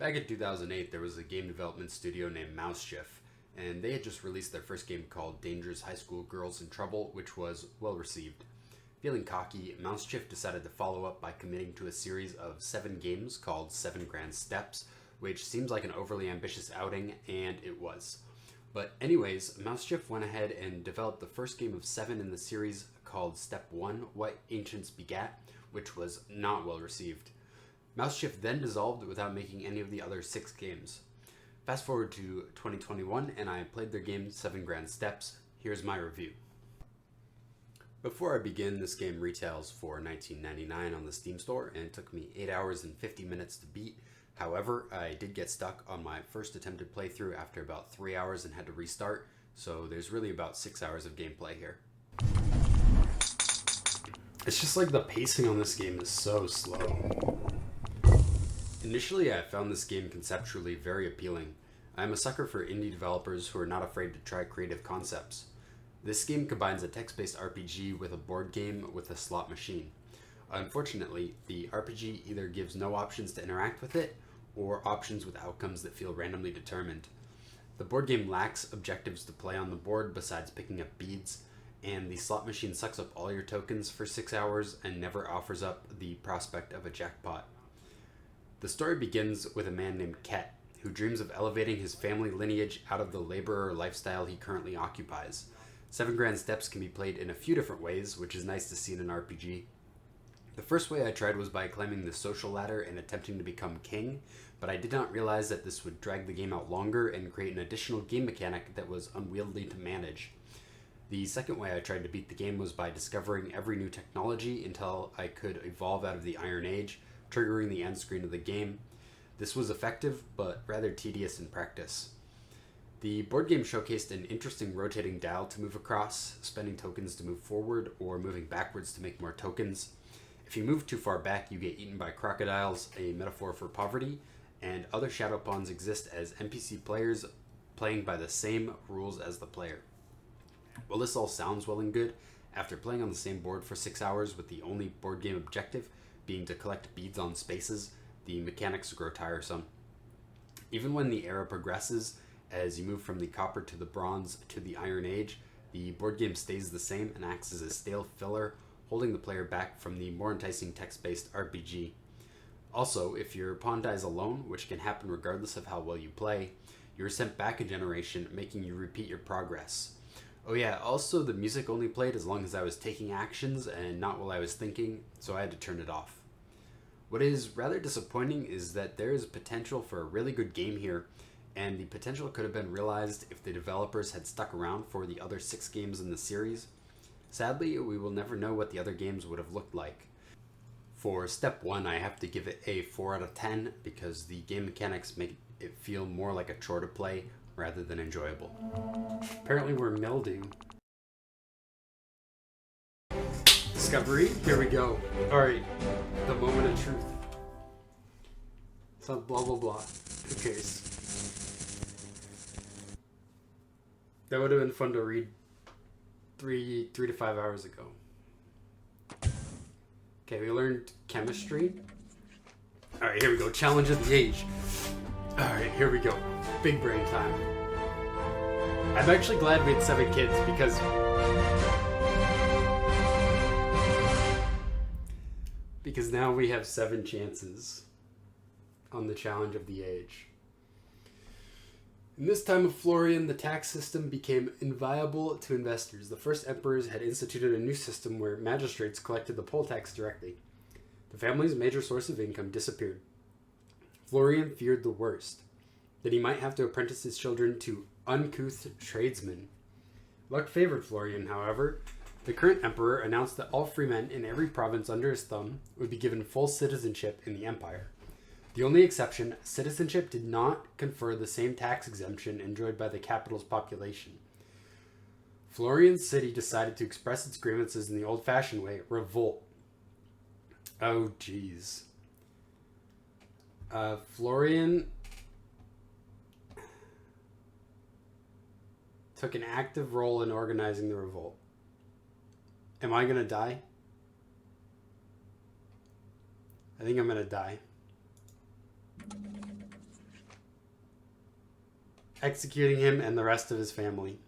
Back in 2008, there was a game development studio named Mouseshift, and they had just released their first game called Dangerous High School Girls in Trouble, which was well received. Feeling cocky, Mouseshift decided to follow up by committing to a series of 7 games called 7 Grand Steps, which seems like an overly ambitious outing, and it was. But anyways, Mouseshift went ahead and developed the first game of 7 in the series called Step 1, What Ancients Begat, which was not well received. Mouseshift then dissolved without making any of the other 6 games. Fast forward to 2021 and I played their game 7 Grand Steps. Here's my review. Before I begin, this game retails for $19.99 on the Steam store and it took me 8 hours and 50 minutes to beat. However, I did get stuck on my first attempted playthrough after about 3 hours and had to restart, so there's really about 6 hours of gameplay here. It's just like the pacing on this game is so slow. Initially, I found this game conceptually very appealing. I'm a sucker for indie developers who are not afraid to try creative concepts. This game combines a text-based RPG with a board game with a slot machine. Unfortunately, the RPG either gives no options to interact with it, or options with outcomes that feel randomly determined. The board game lacks objectives to play on the board besides picking up beads, and the slot machine sucks up all your tokens for 6 hours and never offers up the prospect of a jackpot. The story begins with a man named Ket, who dreams of elevating his family lineage out of the laborer lifestyle he currently occupies. 7 Grand Steps can be played in a few different ways, which is nice to see in an RPG. The first way I tried was by climbing the social ladder and attempting to become king, but I did not realize that this would drag the game out longer and create an additional game mechanic that was unwieldy to manage. The second way I tried to beat the game was by discovering every new technology until I could evolve out of the Iron Age, triggering the end screen of the game. This was effective, but rather tedious in practice. The board game showcased an interesting rotating dial to move across, spending tokens to move forward, or moving backwards to make more tokens. If you move too far back, you get eaten by crocodiles, a metaphor for poverty, and other shadow pawns exist as NPC players playing by the same rules as the player. While this all sounds well and good, after playing on the same board for 6 hours with the only board game objective being to collect beads on spaces, the mechanics grow tiresome. Even when the era progresses, as you move from the copper to the bronze to the Iron Age, the board game stays the same and acts as a stale filler, holding the player back from the more enticing text-based RPG. Also, if your pawn dies alone, which can happen regardless of how well you play, you're sent back a generation, making you repeat your progress. Oh yeah, also the music only played as long as I was taking actions and not while I was thinking, so I had to turn it off. What is rather disappointing is that there is potential for a really good game here, and the potential could have been realized if the developers had stuck around for the other 6 games in the series. Sadly, we will never know what the other games would have looked like. For Step 1, I have to give it a 4 out of 10 because the game mechanics make it feel more like a chore to play rather than enjoyable. Apparently we're mildew. Discovery, here we go. Alright, the moment of truth. So blah blah blah. Who cares? That would have been fun to read 3 to 5 hours ago. Okay, we learned chemistry. Alright, here we go. Challenge of the age. Alright, here we go. Big brain time. I'm actually glad we had 7 kids because now we have 7 chances on the challenge of the age. In this time of Florian, the tax system became inviable to investors. The first emperors had instituted a new system where magistrates collected the poll tax directly. The family's major source of income disappeared. Florian feared the worst, that he might have to apprentice his children to uncouth tradesmen. Luck favored Florian, however. The current emperor announced that all free men in every province under his thumb would be given full citizenship in the empire. The only exception, citizenship did not confer the same tax exemption enjoyed by the capital's population. Florian's city decided to express its grievances in the old-fashioned way, revolt. Oh, jeez. Florian took an active role in organizing the revolt. Am I gonna die? I think I'm gonna die. executing him and the rest of his family.